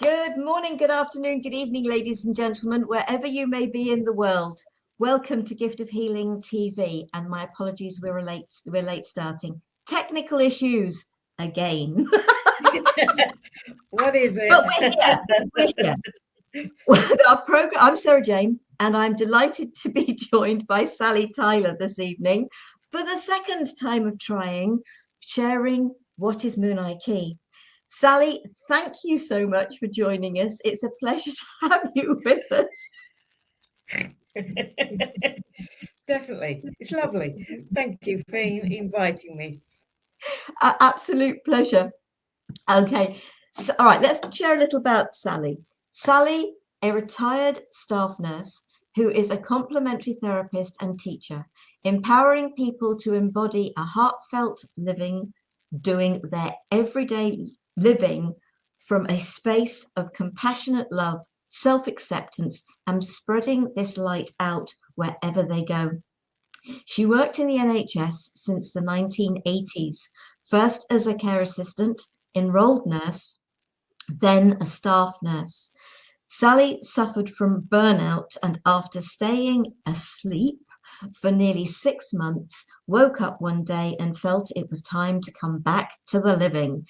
Good morning, good afternoon, good evening, ladies and gentlemen, wherever you may be in the world. Welcome to Gift of Healing TV, and my apologies, we're late starting. Technical issues again. What is it? But we're here. Our program. I'm Sara Jane, and I'm delighted to be joined by Sally Tyler this evening for the second time of sharing what is Munay Ki. Sally, thank you so much for joining us. It's a pleasure to have you with us. Definitely. It's lovely. Thank you for inviting me. Absolute pleasure. Okay. So, all right, let's share a little about Sally. Sally, a retired staff nurse who is a complementary therapist and teacher, empowering people to embody a heartfelt living, doing their everyday living from a space of compassionate love, self-acceptance, and spreading this light out wherever they go. She worked in the NHS since the 1980s, first as a care assistant, enrolled nurse, then a staff nurse. Sally suffered from burnout and after staying asleep for nearly 6 months, woke up one day and felt it was time to come back to the living.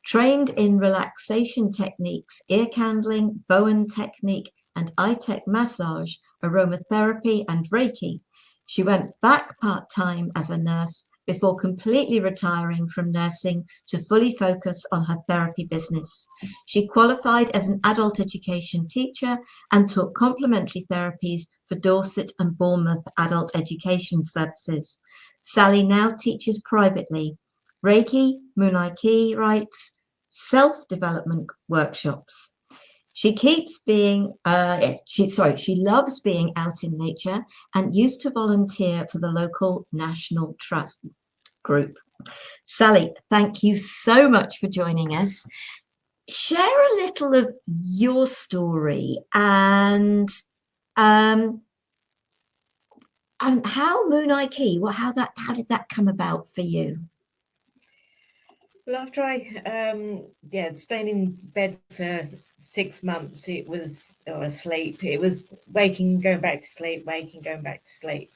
Trained in relaxation techniques, ear candling, Bowen technique, and eye-tech massage, aromatherapy, and Reiki, she went back part-time as a nurse before completely retiring from nursing to fully focus on her therapy business. She qualified as an adult education teacher and taught complementary therapies for Dorset and Bournemouth adult education services. Sally now teaches privately Reiki, Munay Ki rites, self-development workshops. She keeps being, she loves being out in nature and used to volunteer for the local National Trust group. Sally, thank you so much for joining us. Share a little of your story and how Munay Ki, how did that come about for you? Well, after I staying in bed for 6 months, it was or asleep. It was waking, going back to sleep, waking, going back to sleep,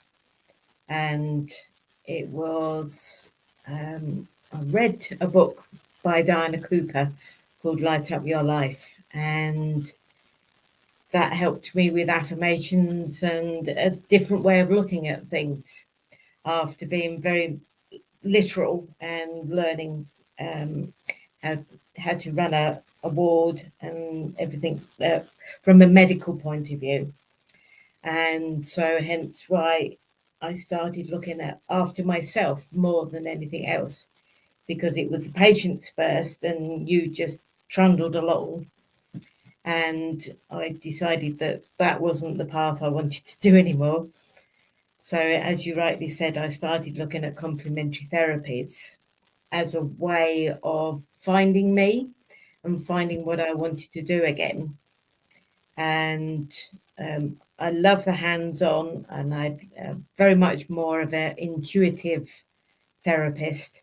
and it was. I read a book by Diana Cooper called "Light Up Your Life," and that helped me with affirmations and a different way of looking at things after being very literal and learning how to run a ward and everything from a medical point of view. And so hence why I started looking at after myself more than anything else, because it was the patients first and you just trundled along. And I decided that that wasn't the path I wanted to do anymore. So as you rightly said, I started looking at complementary therapies as a way of finding me and finding what I wanted to do again. And I love the hands-on, and I'm very much more of an intuitive therapist,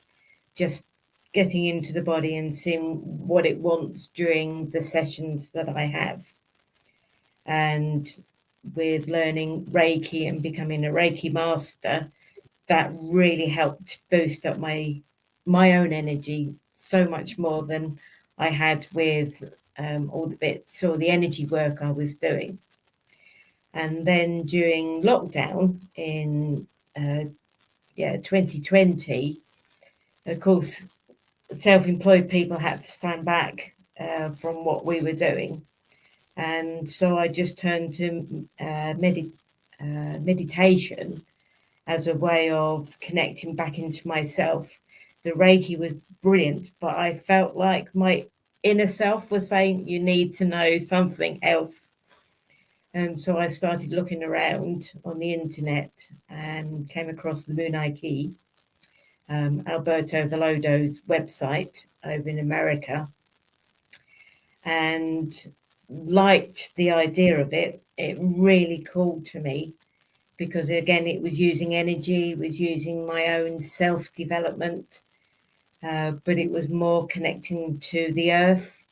just getting into the body and seeing what it wants during the sessions that I have. And with learning Reiki and becoming a Reiki master, that really helped boost up my own energy so much more than I had with all the bits or the energy work I was doing. And then during lockdown in 2020, of course, self-employed people had to stand back from what we were doing. And so I just turned to meditation as a way of connecting back into myself. The Reiki was brilliant, but I felt like my inner self was saying, you need to know something else. And so I started looking around on the internet and came across the Munay Ki, Alberto Velodo's website over in America, and liked the idea of it. It really called to me because, again, it was using energy, was using my own self-development, but it was more connecting to the earth,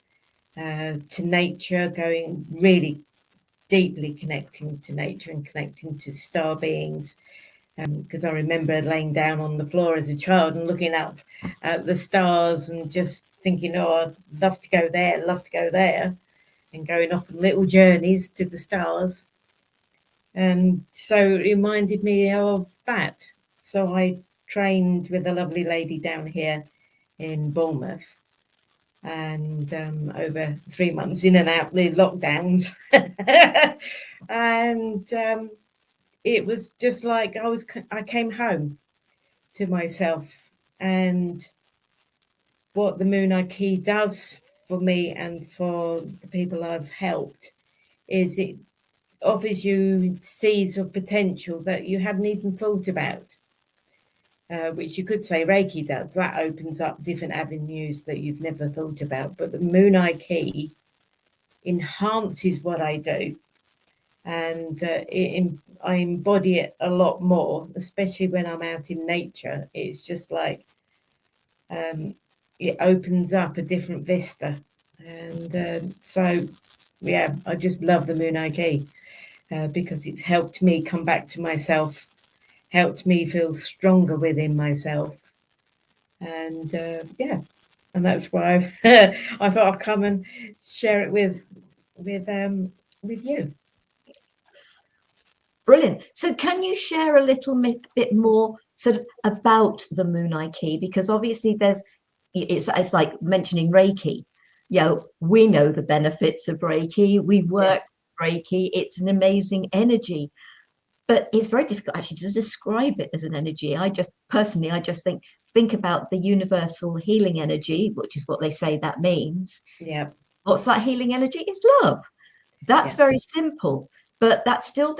to nature, going really deeply connecting to nature and connecting to star beings. Because I remember laying down on the floor as a child and looking up at the stars and just thinking, oh, I'd love to go there, love to go there, and going off on little journeys to the stars. And so it reminded me of that. So I trained with a lovely lady down here in Bournemouth, and over 3 months in and out the lockdowns. And it was just like I came home to myself. And what the Munay Ki does for me and for the people I've helped is it offers you seeds of potential that you hadn't even thought about, which you could say Reiki does. That opens up different avenues that you've never thought about. But the Munay Ki enhances what I do, and I embody it a lot more, especially when I'm out in nature. It's just like it opens up a different vista. And so, yeah, I just love the Munay Ki. Because it's helped me come back to myself, helped me feel stronger within myself. And yeah, and that's why I thought I'd come and share it with you. Brilliant. So can you share a little bit more sort of about the Munay Ki? Because obviously it's like mentioning Reiki. You know, we know the benefits of Reiki. We work Reiki. It's an amazing energy, but it's very difficult actually to describe it as an energy. I just think about the universal healing energy, which is what they say that means. Yeah. What's that healing energy? It's love. That's very simple, but that's still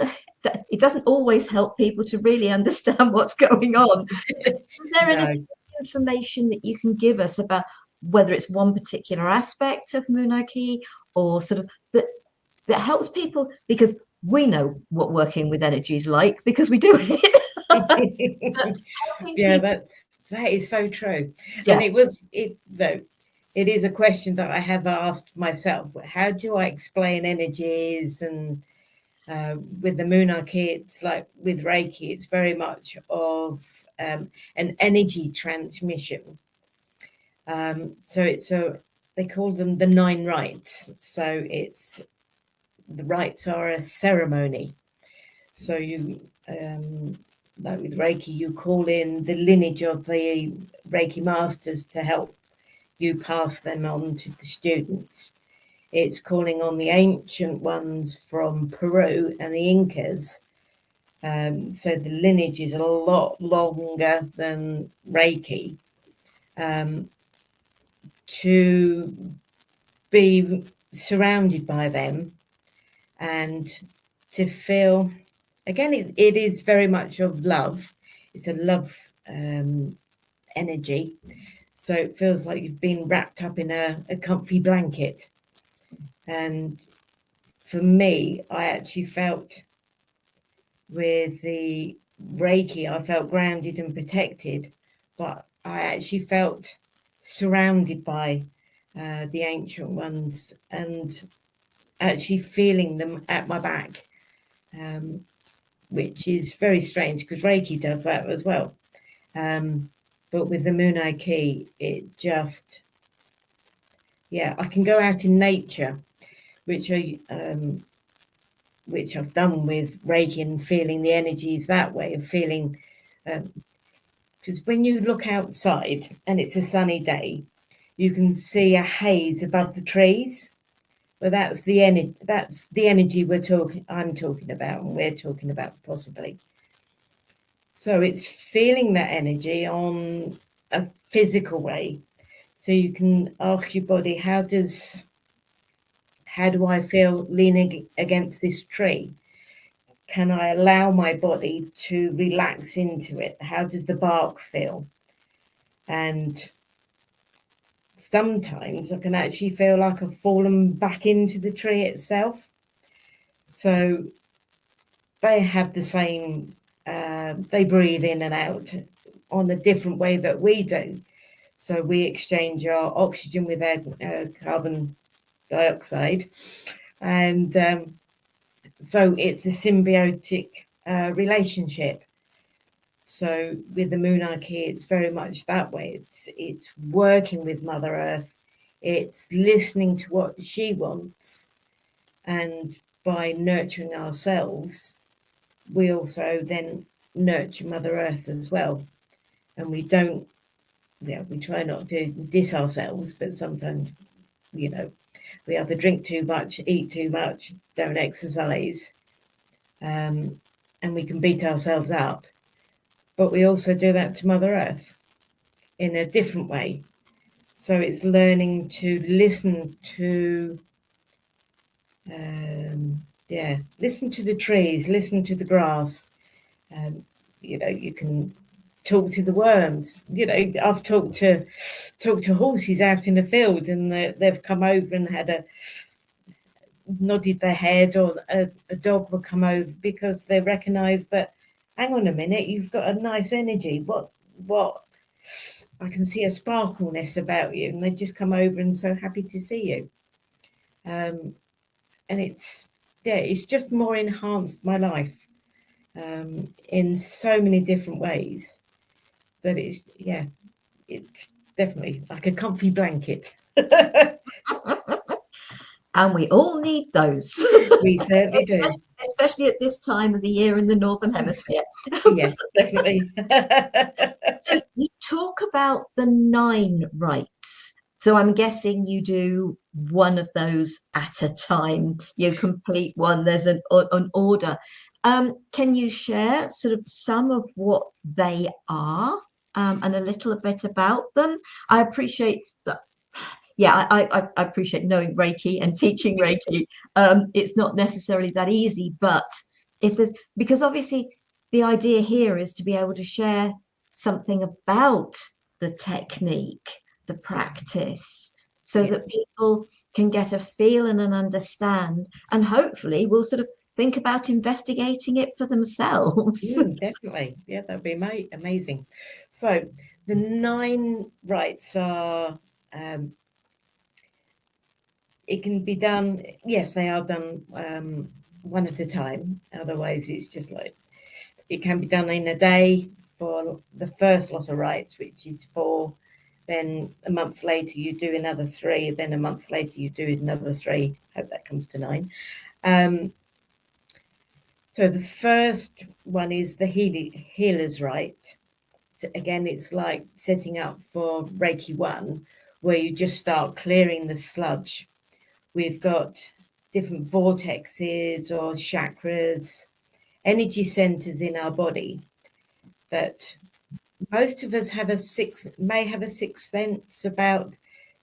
it doesn't always help people to really understand what's going on. Is there any information that you can give us about whether it's one particular aspect of Munay Ki or sort of that helps people, because we know what working with energy is like because we do it. Yeah, that is so true. Yeah. And it is a question that I have asked myself. How do I explain energies? And with the Munay Ki, it's like with Reiki, it's very much of an energy transmission. So they call them the 9 rites. So the rites are a ceremony. So you, like with Reiki, you call in the lineage of the Reiki masters to help you pass them on to the students. It's calling on the ancient ones from Peru and the Incas. So the lineage is a lot longer than Reiki. To be surrounded by them and to feel, again, it is very much of love. It's a love energy. So it feels like you've been wrapped up in a comfy blanket. And for me, I actually felt with the Reiki, I felt grounded and protected, but I actually felt surrounded by the ancient ones and actually feeling them at my back, which is very strange because Reiki does that as well. But with the Munay Ki, it just, I can go out in nature, which I've done with Reiki and feeling the energies that way, of feeling, because when you look outside and it's a sunny day, you can see a haze above the trees. But that's the energy. That's the energy I'm talking about, and we're talking about possibly. So it's feeling that energy on a physical way. So you can ask your body, how do I feel leaning against this tree? Can I allow my body to relax into it? How does the bark feel? And sometimes I can actually feel like I've fallen back into the tree itself. So they have the same, they breathe in and out on a different way that we do. So we exchange our oxygen with our carbon dioxide. And so it's a symbiotic relationship. So with the Munay Ki, it's very much that way. It's working with Mother Earth. It's listening to what she wants, and by nurturing ourselves, we also then nurture Mother Earth as well. And we don't, we try not to diss ourselves, but sometimes, we either drink too much, eat too much, don't exercise, and we can beat ourselves up. But we also do that to Mother Earth in a different way. So it's learning to listen to, listen to the trees, listen to the grass. You can talk to the worms. I've talked to horses out in the field, and they've come over and had nodded their head, or a dog will come over because they recognise that, hang on a minute, you've got a nice energy. What? I can see a sparkleness about you, and they just come over and so happy to see you. And it's just more enhanced my life in so many different ways that it's definitely like a comfy blanket. And we all need those. We certainly do. Especially at this time of the year in the Northern Hemisphere. Yes, definitely. So you talk about the 9 rites. So I'm guessing you do one of those at a time. You complete one, there's an order. Can you share sort of some of what they are, and a little bit about them? I appreciate that. Yeah, I appreciate knowing Reiki and teaching Reiki. It's not necessarily that easy, but because obviously the idea here is to be able to share something about the technique, the practice, so that people can get a feel and an understand, and hopefully will sort of think about investigating it for themselves. Definitely. Yeah, that'd be amazing. So the 9 rites are, it can be done, yes, they are done one at a time. Otherwise, it's just like, it can be done in a day for the first lot of rites, which is 4. Then a month later, you do another 3. Then a month later, you do another 3. Hope that comes to 9. So the first one is the healer's rite. So again, it's like setting up for Reiki 1, where you just start clearing the sludge. We've got different vortexes or chakras, energy centers in our body that most of us may have a sixth sense about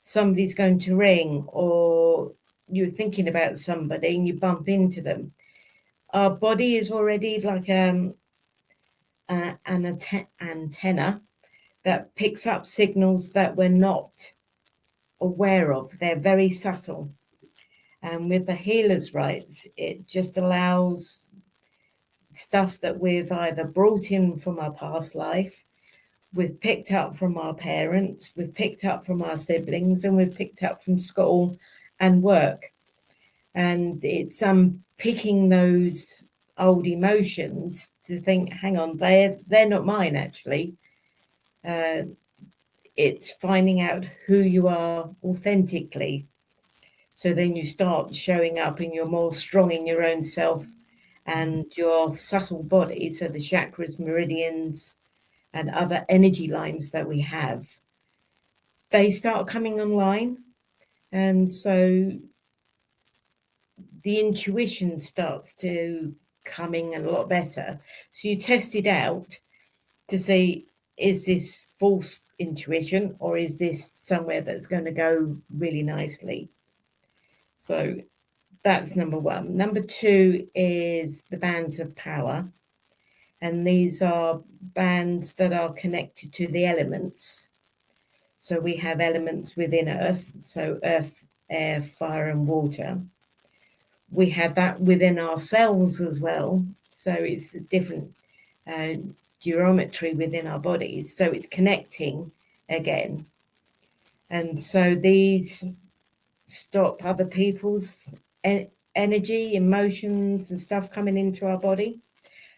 somebody's going to ring, or you're thinking about somebody and you bump into them. Our body is already like an antenna that picks up signals that we're not aware of. They're very subtle. And with the healer's rites, it just allows stuff that we've either brought in from our past life, we've picked up from our parents, we've picked up from our siblings, and we've picked up from school and work. And it's picking those old emotions to think, hang on, they're not mine, actually. It's finding out who you are authentically. So then you start showing up and you're more strong in your own self and your subtle body. So the chakras, meridians, and other energy lines that we have, they start coming online. And so the intuition starts to coming a lot better. So you test it out to see, is this false intuition, or is this somewhere that's going to go really nicely? So that's number 1. Number 2 is the bands of power. And these are bands that are connected to the elements. So we have elements within Earth. So earth, air, fire, and water. We have that within ourselves as well. So it's a different geometry within our bodies. So it's connecting again. And so these stop other people's energy, emotions and stuff coming into our body.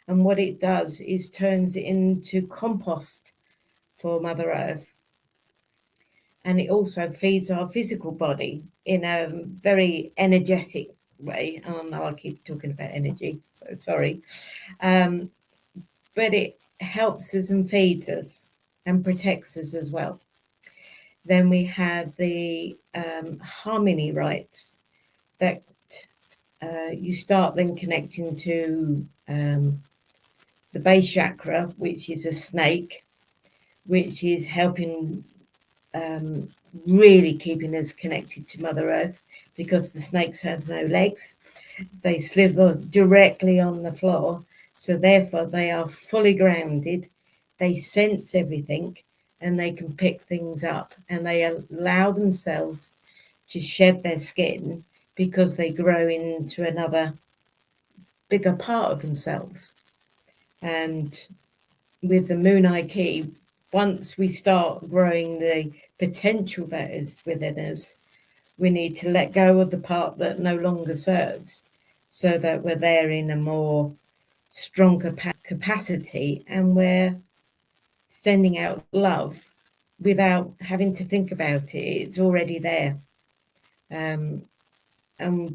And what it does is turns it into compost for Mother Earth. And it also feeds our physical body in a very energetic way. Oh no, I keep talking about energy, so sorry. But it helps us and feeds us and protects us as well. Then we have the harmony rites that you start then connecting to the base chakra, which is a snake, which is helping really keeping us connected to Mother Earth, because the snakes have no legs. They slither directly on the floor, so therefore they are fully grounded. They sense everything and they can pick things up, and they allow themselves to shed their skin because they grow into another bigger part of themselves. And with the Munay Ki, once we start growing the potential that is within us, we need to let go of the part that no longer serves, so that we're there in a more stronger capacity, and we're sending out love without having to think about it. It's already there. And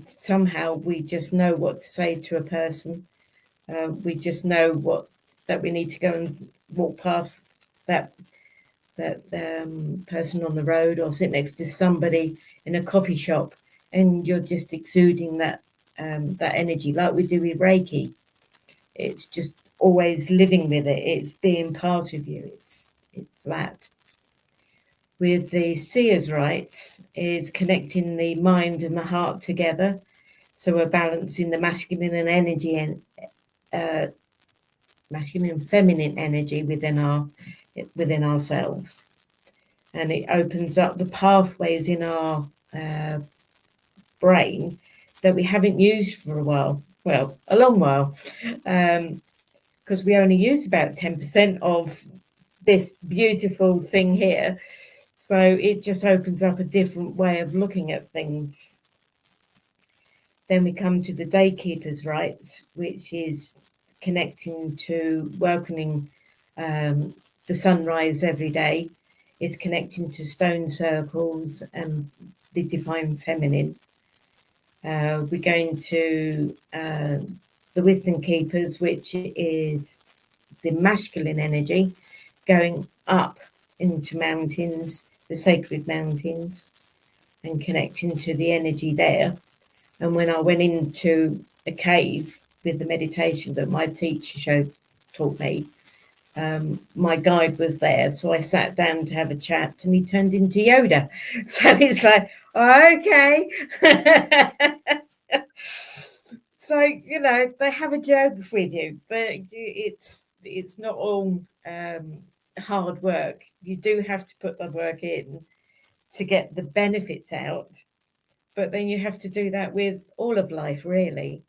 somehow we just know what to say to a person. We just know that we need to go and walk past that person on the road, or sit next to somebody in a coffee shop, and you're just exuding that energy, like we do with Reiki. It's just always living with it. It's being part of you. It's that. With the seer's rites is connecting the mind and the heart together, so we're balancing the masculine and energy and masculine and feminine energy within ourselves, and it opens up the pathways in our brain that we haven't used for a long while, because we only use about 10% of this beautiful thing here. So it just opens up a different way of looking at things. Then we come to the day keeper's rites, which is connecting to welcoming the sunrise every day. It's connecting to stone circles and the divine feminine. We're going to the wisdom keepers, which is the masculine energy, going up into mountains, the sacred mountains, and connecting to the energy there. And when I went into a cave with the meditation that my teacher taught me, my guide was there, so I sat down to have a chat, and he turned into Yoda. So it's like, okay. So they have a joke with you, but it's not all hard work. You do have to put the work in to get the benefits out, but then you have to do that with all of life, really.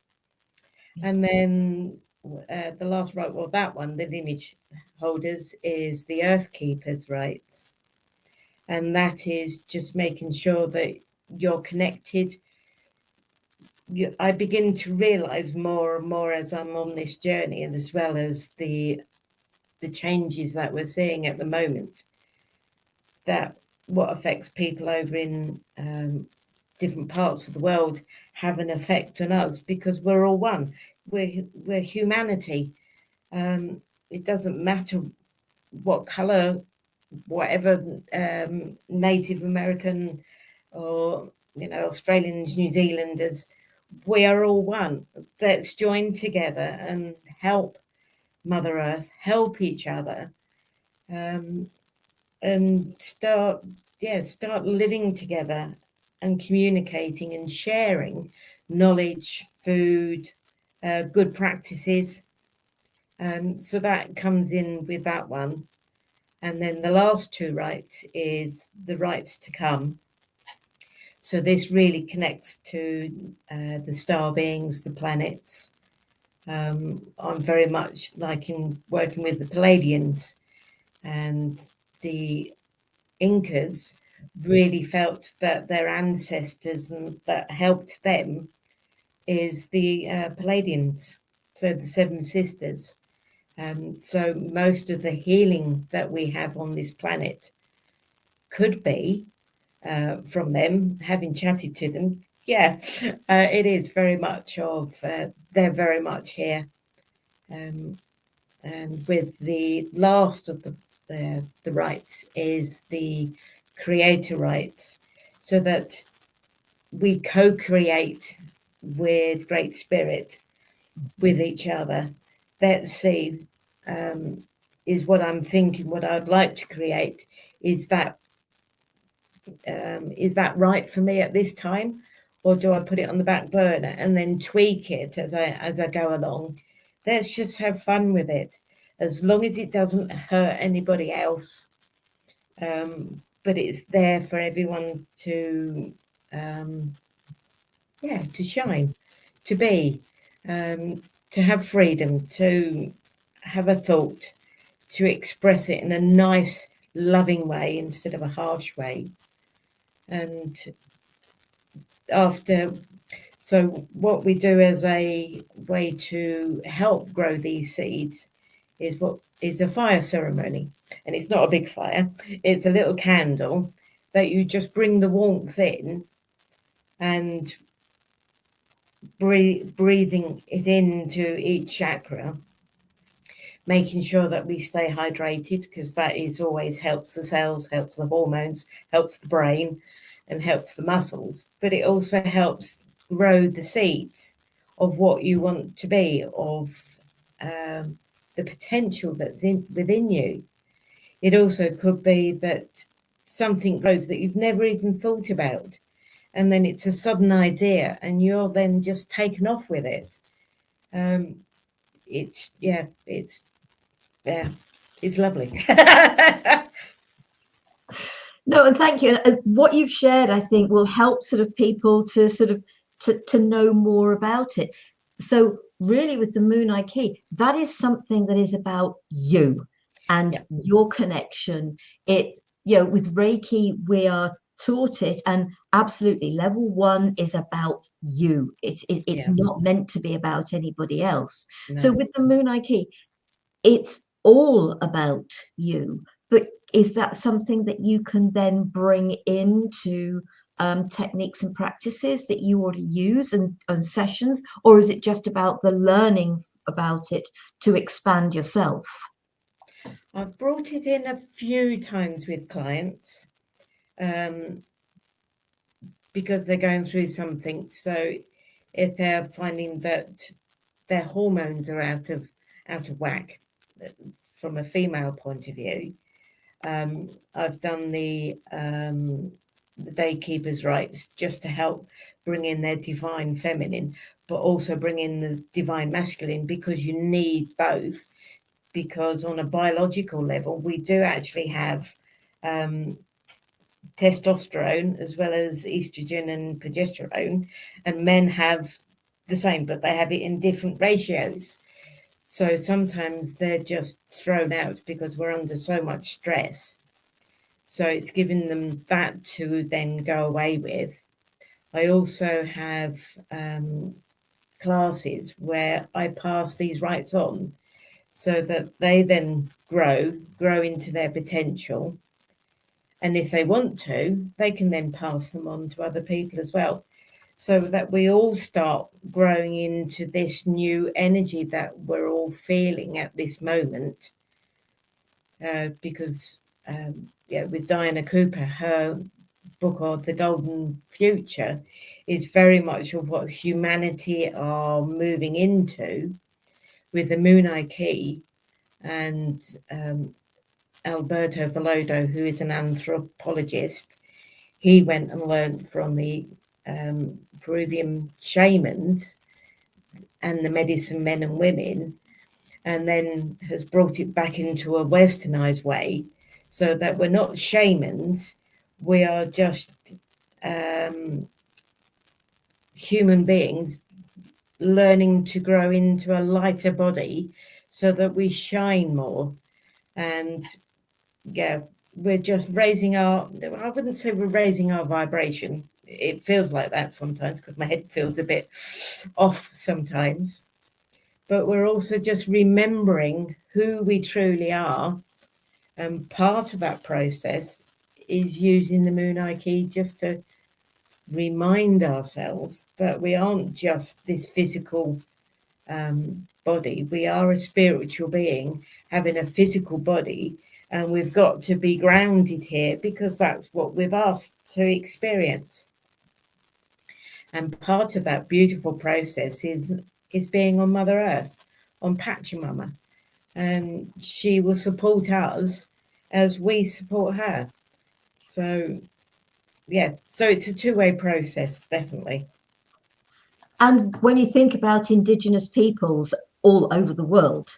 And then the last rite, that one, the lineage holders, is the earth keepers rites, and that is just making sure that you're connected. I begin to realize more and more as I'm on this journey, and as well as the changes that we're seeing at the moment, that what affects people over in different parts of the world have an effect on us, because we're all one. We're humanity. It doesn't matter what color, whatever, Native American or Australians, New Zealanders, we are all one. Let's join together and help Mother Earth, help each other, and start living together and communicating and sharing knowledge, food, good practices. So that comes in with that one. And then the last two rites is the rites to come. So this really connects to the star beings, the planets. I'm very much liking working with the Palladians, and the Incas really felt that their ancestors and that helped them is the Palladians, so the Seven Sisters. So most of the healing that we have on this planet could be from them, having chatted to them. Yeah, it is very much of, they're very much here. Um, and with the last of the rights is the creator rights, so that we co-create with Great Spirit, with each other. Let's see, is what I'm thinking, what I'd like to create. Is that right for me at this time, or do I put it on the back burner and then tweak it as I go along? Let's just have fun with it, as long as it doesn't hurt anybody else. But it's there for everyone to, to shine, to be, to have freedom, to have a thought, to express it in a nice, loving way instead of a harsh way. And so what we do as a way to help grow these seeds is what is a fire ceremony. And it's not a big fire, it's a little candle that you just bring the warmth in, and breathing it into each chakra, making sure that we stay hydrated, because that is always helps the cells, helps the hormones, helps the brain, and helps the muscles. But it also helps grow the seeds of what you want to be, of the potential that's within you. It also could be that something grows that you've never even thought about, and then it's a sudden idea, and you're then just taken off with it. It's lovely. No, and thank you. And what you've shared, I think, will help sort of people to sort of to know more about it. So really, with the Munay Ki, that is something that is about you and your connection. It, with Reiki, we are taught it, and absolutely, level 1 is about you. It's not meant to be about anybody else. No. So with the Munay Ki, it's all about you. But is that something that you can then bring into techniques and practices that you already use and sessions, or is it just about the learning about it to expand yourself? I've brought it in a few times with clients, because they're going through something. So if they're finding that their hormones are out of whack from a female point of view, I've done the Daykeeper's rights just to help bring in their divine feminine, but also bring in the divine masculine, because you need both. Because on a biological level, we do actually have testosterone as well as estrogen and progesterone, and men have the same, but they have it in different ratios. So sometimes they're just thrown out because we're under so much stress. So it's giving them that to then go away with. I also have classes where I pass these rights on, so that they then grow into their potential. And if they want to, they can then pass them on to other people as well, so that we all start growing into this new energy that we're all feeling at this moment. Because with Diana Cooper, her book of The Golden Future is very much of what humanity are moving into with the Munay Ki. And Alberto Villoldo, who is an anthropologist, he went and learned from the Peruvian shamans and the medicine men and women, and then has brought it back into a westernized way, so that we're not shamans, we are just human beings learning to grow into a lighter body so that we shine more. And we're just raising our, I wouldn't say we're raising our vibration. It feels like that sometimes because my head feels a bit off sometimes. But we're also just remembering who we truly are. And part of that process is using the Munay Ki just to remind ourselves that we aren't just this physical body. We are a spiritual being having a physical body, and we've got to be grounded here because that's what we've asked to experience. And part of that beautiful process is being on Mother Earth, on Pachamama, and she will support us as we support her. So yeah, so it's a two-way process, definitely. And when you think about Indigenous peoples all over the world,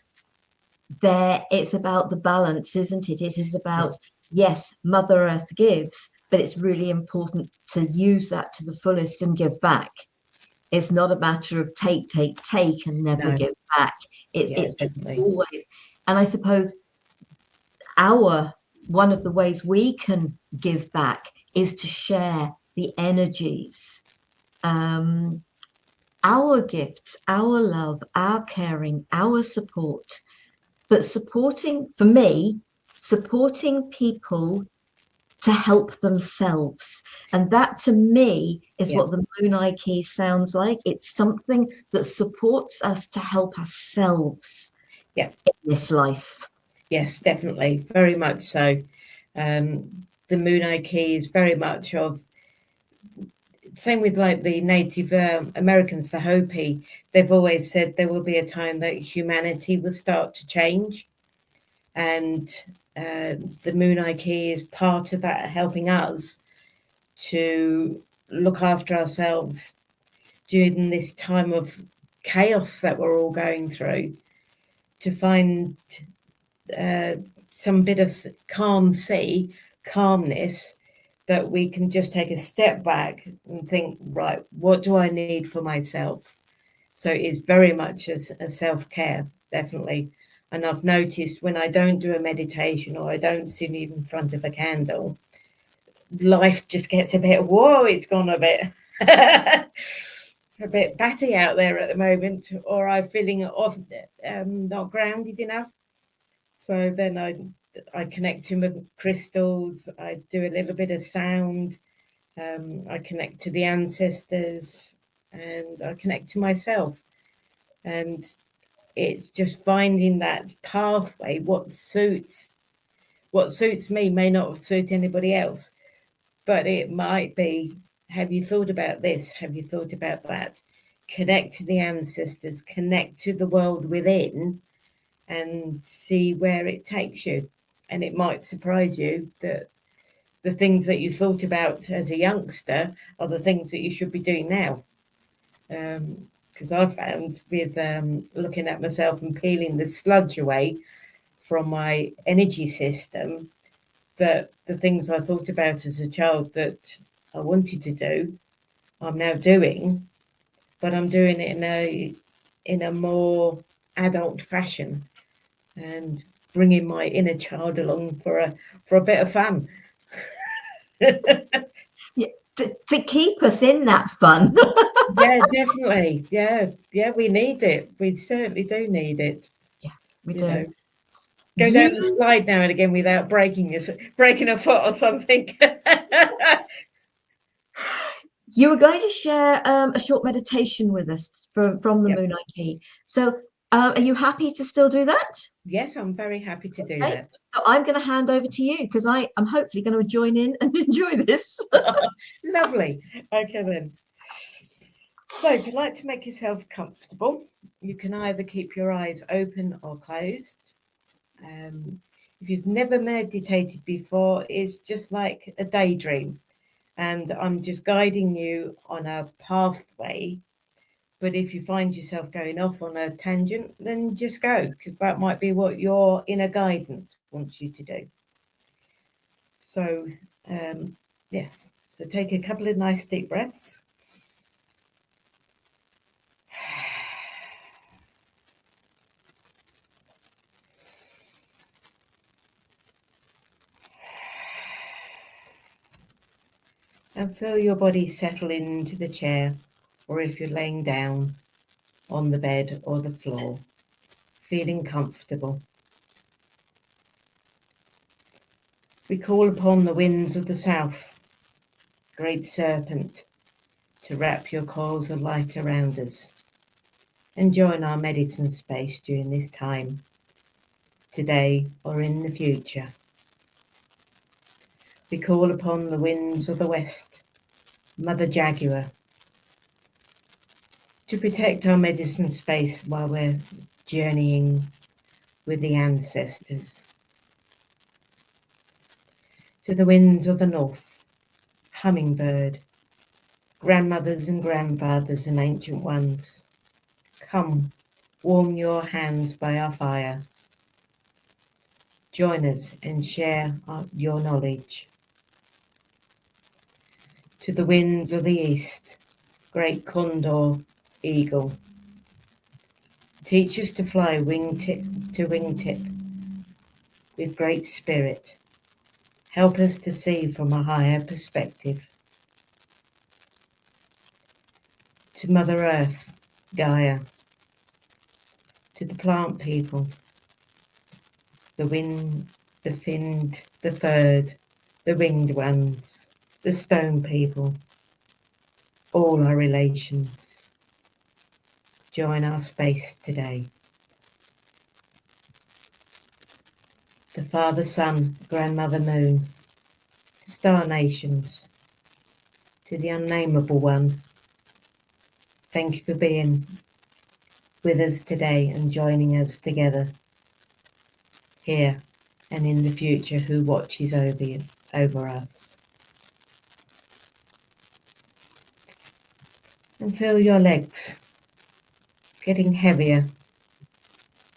it's about the balance, isn't it? It is about, yes, Mother Earth gives, but it's really important to use that to the fullest and give back. It's not a matter of take and never give back. It's always, and I suppose one of the ways we can give back is to share the energies, our gifts, our love, our caring, our support. But for me, supporting people to help themselves. And that to me is what the Munay Ki sounds like. It's something that supports us to help ourselves in this life. Yes, definitely. Very much so. The Munay Ki is very much of, same with like the Native Americans, the Hopi, they've always said there will be a time that humanity will start to change. And the Munay Ki is part of that, helping us to look after ourselves during this time of chaos that we're all going through, to find some bit of calmness, that we can just take a step back and think, right, what do I need for myself? So it's very much a self-care, definitely. And I've noticed when I don't do a meditation or I don't sit in front of a candle, life just gets a bit, whoa, it's gone a bit a bit batty out there at the moment, or I'm feeling off, not grounded enough. So then I connect to my crystals, I do a little bit of sound, I connect to the ancestors, and I connect to myself. And it's just finding that pathway, what suits me may not suit anybody else, but it might be, have you thought about this? Have you thought about that? Connect to the ancestors, connect to the world within, and see where it takes you. And it might surprise you that the things that you thought about as a youngster are the things that you should be doing now. Because I've found with looking at myself and peeling the sludge away from my energy system, that the things I thought about as a child that I wanted to do, I'm now doing, but I'm doing it in a more adult fashion, and bringing my inner child along for a bit of fun. Yeah, to keep us in that fun. Yeah, definitely. Yeah, we need it. We certainly do need it. Yeah, we do. Go down the slide now and again without breaking a foot or something. You were going to share a short meditation with us from the Munay Ki. So are you happy to still do that? Yes, I'm very happy to do that. So I'm going to hand over to you because I'm hopefully going to join in and enjoy this. Lovely. Okay then. So if you'd like to make yourself comfortable, you can either keep your eyes open or closed. If you've never meditated before, it's just like a daydream. And I'm just guiding you on a pathway. But if you find yourself going off on a tangent, then just go, because that might be what your inner guidance wants you to do. So, yes. So take a couple of nice deep breaths. And feel your body settle into the chair, or if you're laying down on the bed or the floor, feeling comfortable. We call upon the winds of the south, great serpent, to wrap your coils of light around us and join our medicine space during this time, today or in the future. We call upon the winds of the west, Mother Jaguar, to protect our medicine space while we're journeying with the ancestors. To the winds of the north, Hummingbird, grandmothers and grandfathers and ancient ones, come, warm your hands by our fire. Join us and share your knowledge. To the winds of the east, great condor, eagle, teach us to fly wingtip to wingtip with great spirit. Help us to see from a higher perspective. To Mother Earth, Gaia, to the plant people, the wind, the finned, the furred, the winged ones, the stone people, all our relations. Join our space today. The Father, Sun, Grandmother Moon, to star nations, to the unnameable one. Thank you for being with us today and joining us together here and in the future, who watches over us. And feel your legs getting heavier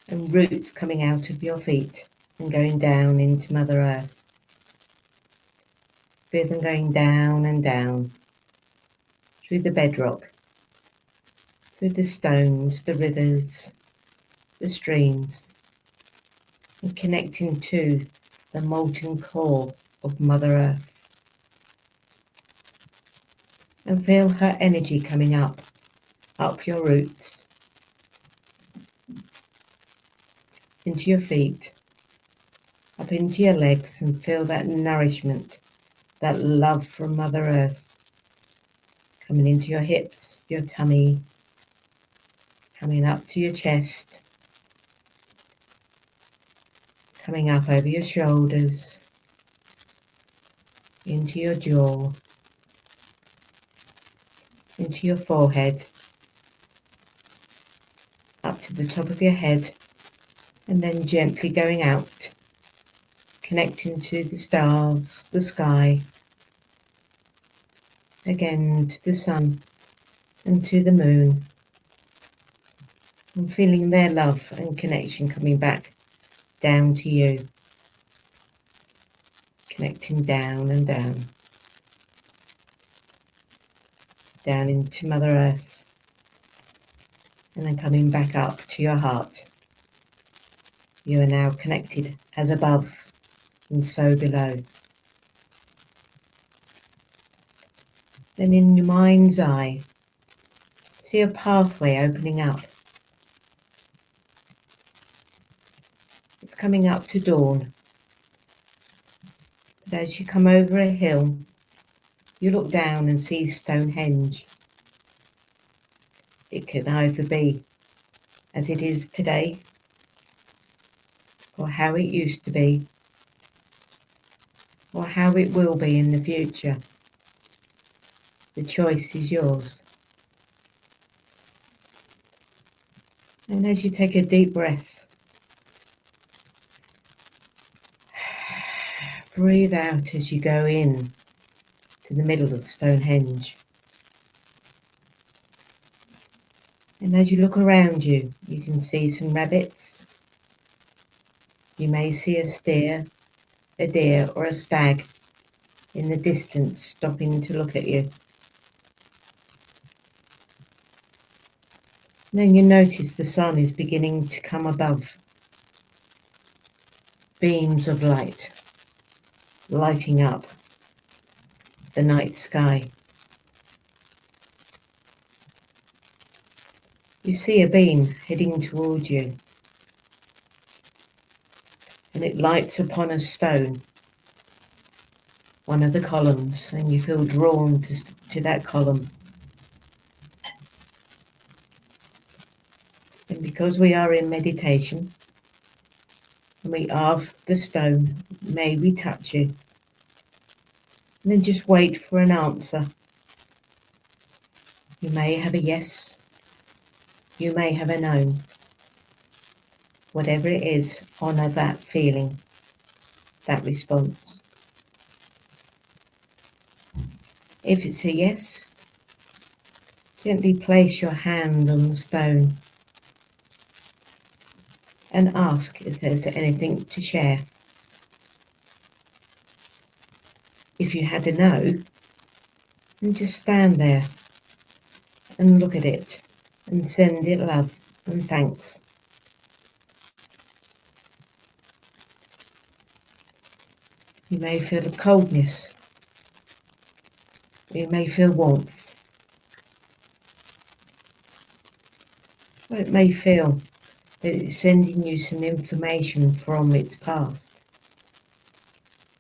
and roots coming out of your feet and going down into Mother Earth. Feel them going down and down through the bedrock, through the stones, the rivers, the streams, and connecting to the molten core of Mother Earth. And feel her energy coming up your roots, into your feet, up into your legs, and feel that nourishment, that love from Mother Earth coming into your hips, your tummy, coming up to your chest, coming up over your shoulders, into your jaw, into your forehead, up to the top of your head, and then gently going out, connecting to the stars, the sky, again to the sun and to the moon, and feeling their love and connection coming back down to you, connecting down and down, down into Mother Earth, and then coming back up to your heart. You are now connected as above and so below. Then in your mind's eye, see a pathway opening up. It's coming up to dawn. But as you come over a hill, you look down and see Stonehenge. It can either be as it is today, or how it used to be, or how it will be in the future. The choice is yours. And as you take a deep breath, breathe out as you go in to the middle of Stonehenge. And as you look around you, you can see some rabbits. You may see a steer, a deer, or a stag in the distance stopping to look at you. And then you notice the sun is beginning to come above. Beams of light lighting up the night sky. You see a beam heading towards you, and it lights upon a stone, one of the columns, and you feel drawn to that column. And because we are in meditation, and we ask the stone, may we touch you? And then just wait for an answer. You may have a yes, you may have a no. Whatever it is, honour that feeling, that response. If it's a yes, gently place your hand on the stone and ask if there's anything to share. If you had a no, then just stand there and look at it and send it love and thanks. You may feel a coldness, you may feel warmth, or it may feel that it's sending you some information from its past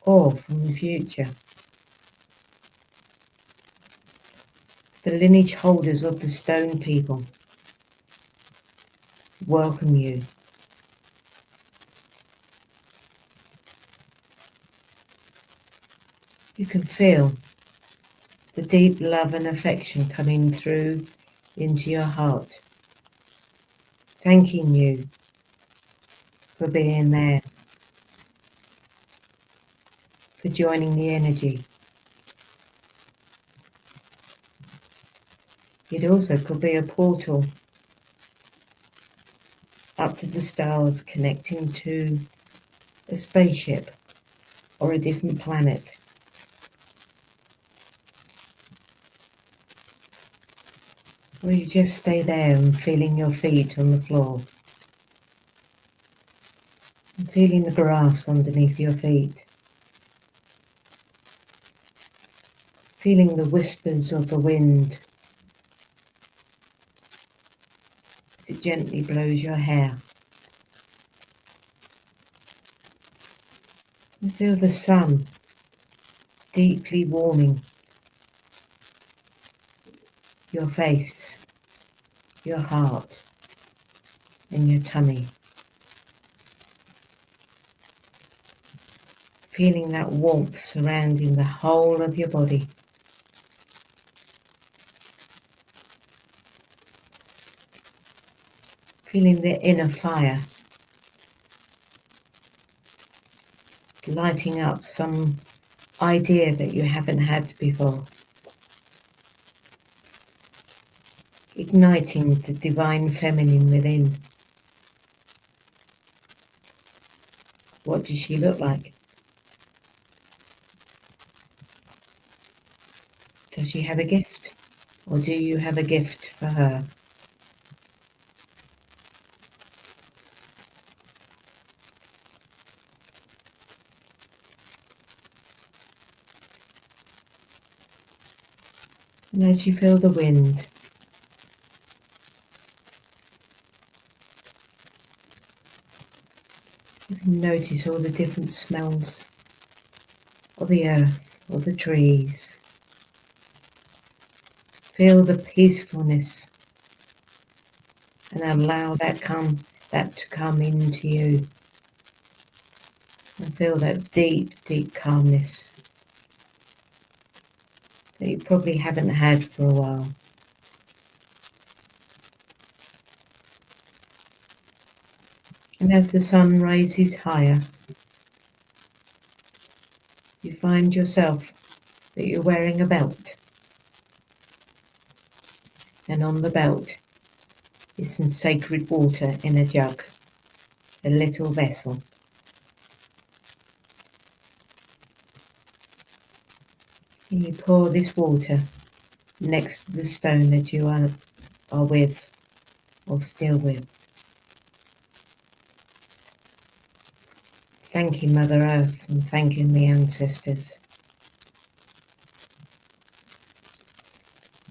or from the future. The lineage holders of the stone people welcome you. You can feel the deep love and affection coming through into your heart, thanking you for being there, for joining the energy. It also could be a portal up to the stars, connecting to a spaceship or a different planet. Or you just stay there and feeling your feet on the floor, and feeling the grass underneath your feet, feeling the whispers of the wind as it gently blows your hair. And feel the sun deeply warming your face, your heart, and your tummy. Feeling that warmth surrounding the whole of your body. Feeling the inner fire lighting up some idea that you haven't had before. Igniting the divine feminine within. What does she look like? Does she have a gift? Or do you have a gift for her? And as you feel the wind, you can notice all the different smells of the earth, or the trees. Feel the peacefulness and allow that to come into you. And feel that deep, deep calmness that you probably haven't had for a while. And as the sun rises higher, you find yourself that you're wearing a belt. And on the belt is some sacred water in a jug, a little vessel. And you pour this water next to the stone that you are with, or still with. Thanking Mother Earth and thanking the ancestors.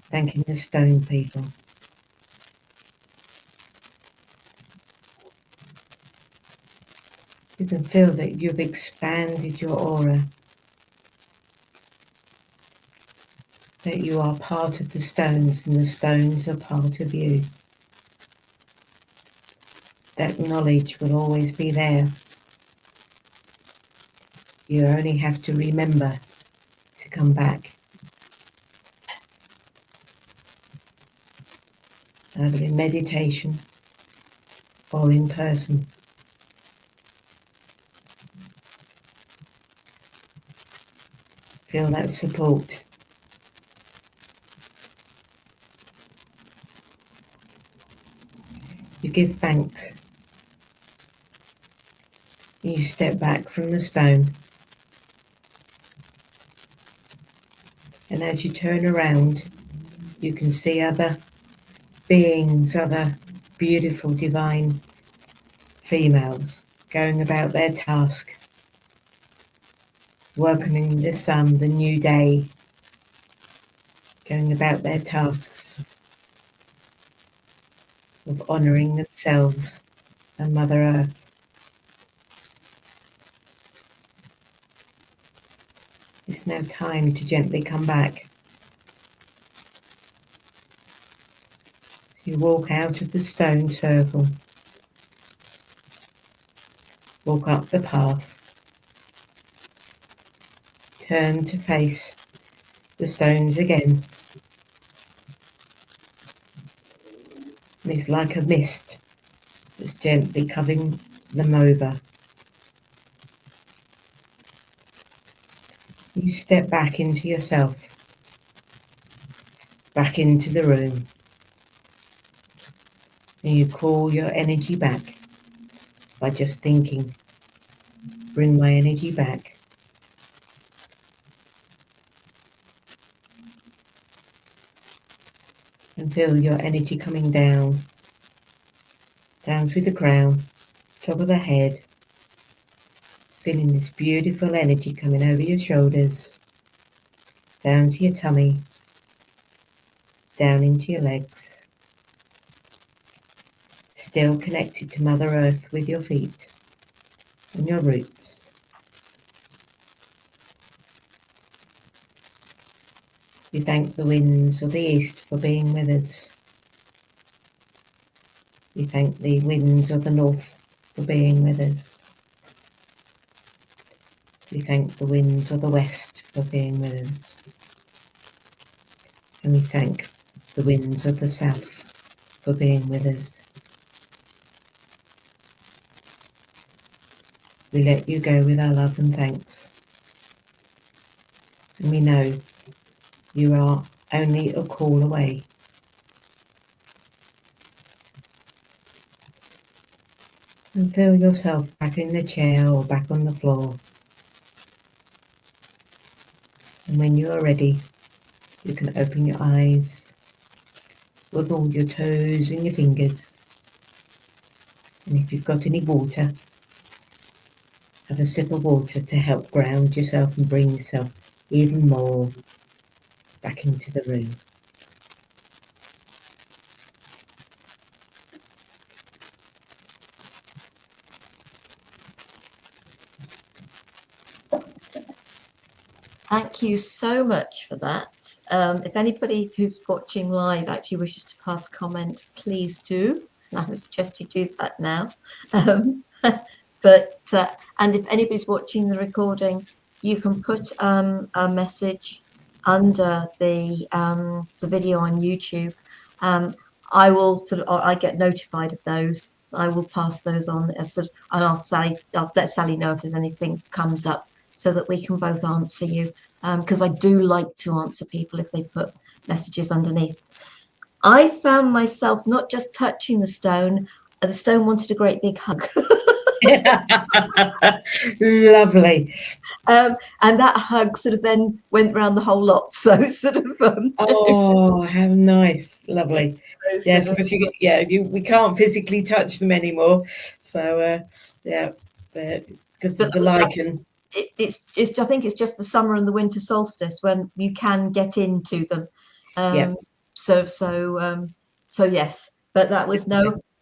thanking the stone people. You can feel that you've expanded your aura, that you are part of the stones and the stones are part of you. That knowledge will always be there. You only have to remember to come back, either in meditation or in person. Feel that support. You give thanks. You step back from the stone. And as you turn around, you can see other beings, other beautiful divine females going about their task, welcoming the sun, the new day, going about their tasks of honouring themselves and Mother Earth. It's now time to gently come back. You walk out of the stone circle, walk up the path, turn to face the stones again. And it's like a mist that's gently covering them over. You step back into yourself, back into the room, and you call your energy back by just thinking, bring my energy back. And feel your energy coming down through the crown, top of the head, feeling this beautiful energy coming over your shoulders, down to your tummy, down into your legs, still connected to Mother Earth with your feet and your roots. We thank the winds of the east for being with us. We thank the winds of the north for being with us. We thank the winds of the west for being with us. And we thank the winds of the south for being with us. We let you go with our love and thanks. And we know you are only a call away. And feel yourself back in the chair or back on the floor. And when you are ready, you can open your eyes, wiggle your toes and your fingers. And if you've got any water, have a sip of water to help ground yourself and bring yourself even more back into the room. Thank you so much for that. If anybody who's watching live actually wishes to pass comment, please do. And I would suggest you do that now. And if anybody's watching the recording, you can put a message under the video on YouTube. I will I get notified of those. I will pass those on, and I'll let Sally know if there's anything comes up, so that we can both answer you, because I do like to answer people if they put messages underneath. I found myself not just touching the stone wanted a great big hug. Lovely. And that hug sort of then went around the whole lot. So sort of. Oh, how nice. Lovely. Yes, because we can't physically touch them anymore. So, because of the lichen. It's I think it's just the summer and the winter solstice when you can get into them. So yes, but that was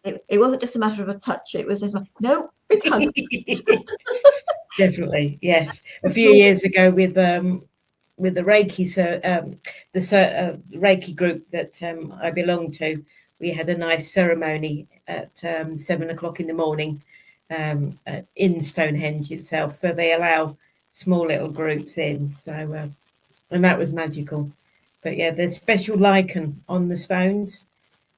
it wasn't just a matter of a touch. It was just no big hug. Definitely, yes. A few years ago with the Reiki, Reiki group that I belong to, we had a nice ceremony at 7 o'clock in the morning in Stonehenge itself. So they allow small little groups in. So and that was magical. But yeah, there's special lichen on the stones,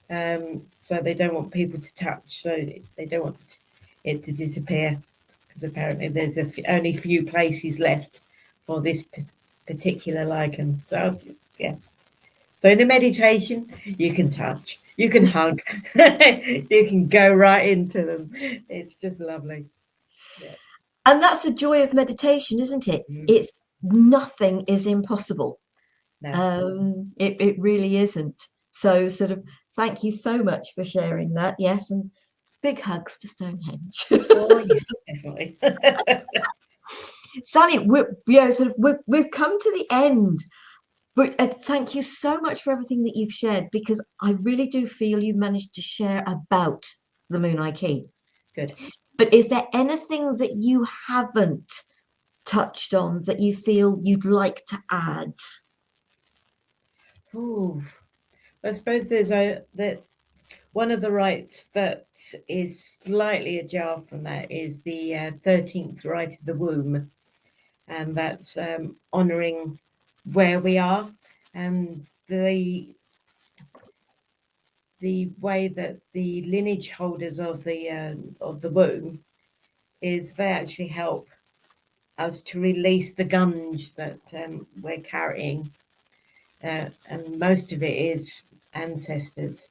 so they don't want people to touch. So they don't want it to disappear, because apparently there's only few places left for this particular lichen. So yeah, so in a meditation you can touch, you can hug, you can go right into them. It's just lovely. Yeah. And that's the joy of meditation, isn't it? It's nothing is impossible. No. It really isn't. So sort of thank you so much for sharing that. Yes, and big hugs to Stonehenge. Oh yes, definitely. Sally, we've come to the end, but thank you so much for everything that you've shared, because I really do feel you managed to share about the Munay Ki. Good. But is there anything that you haven't touched on that you feel you'd like to add? Ooh, I suppose that one of the rites that is slightly ajar from that is the 13th rite of the womb, and that's honouring where we are, and the way that the lineage holders of the womb is they actually help us to release the gunge that we're carrying, and most of it is ancestors.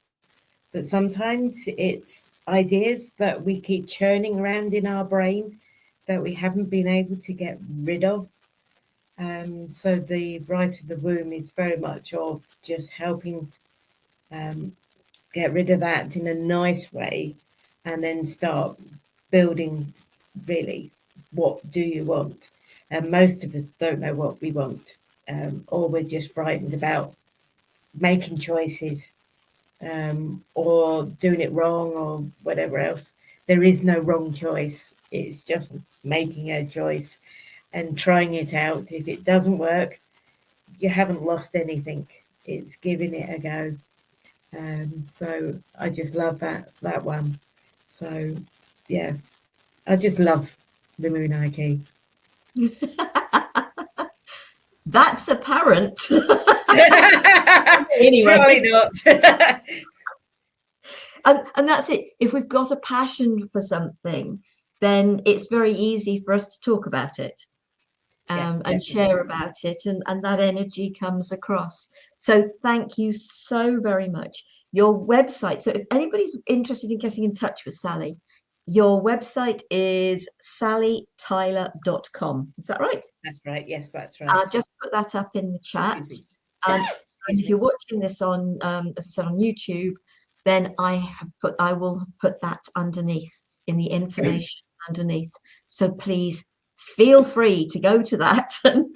But sometimes it's ideas that we keep churning around in our brain that we haven't been able to get rid of. So the rite of the womb is very much of just helping get rid of that in a nice way, and then start building really what do you want. And most of us don't know what we want, or we're just frightened about making choices, or doing it wrong, or whatever else. There is no wrong choice. It's just making a choice and trying it out. If it doesn't work, you haven't lost anything. It's giving it a go. So I just love that one. So yeah, I just love the Munay Ki. That's apparent. Anyway, surely not. and that's it. If we've got a passion for something, then it's very easy for us to talk about it, and share about it, and that energy comes across. So thank you so very much. Your website, so if anybody's interested in getting in touch with Sally, your website is sallytyler.com. Is that right? That's right. Yes, that's right. I'll just put that up in the chat. And if you're watching this on, as I said, on YouTube, then I will put that underneath in the information underneath. So please feel free to go to that and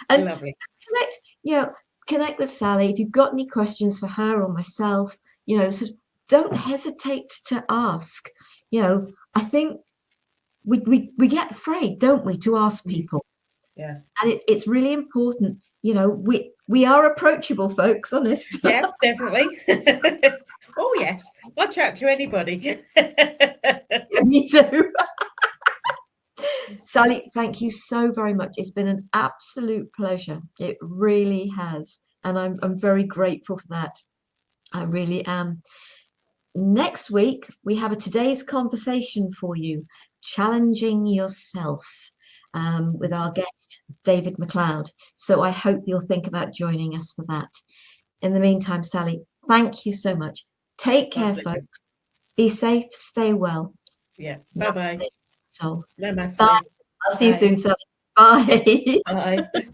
Lovely. connect with Sally. If you've got any questions for her or myself, so don't hesitate to ask. I think we get afraid, don't we, to ask people. Yeah. And it's really important. We are approachable, folks, honest. Yeah, definitely. Oh yes, I'll chat to anybody. Me too. Sally, thank you so very much. It's been an absolute pleasure. It really has. And I'm very grateful for that. I really am. Next week, we have a today's conversation for you, challenging yourself, with our guest, David McLeod. So I hope you'll think about joining us for that. In the meantime, Sally, thank you so much. Take care, folks. Be safe, stay well. Yeah. Bye-bye. Souls. Namaste. Bye. I'll see you soon, Sally. Bye. Bye.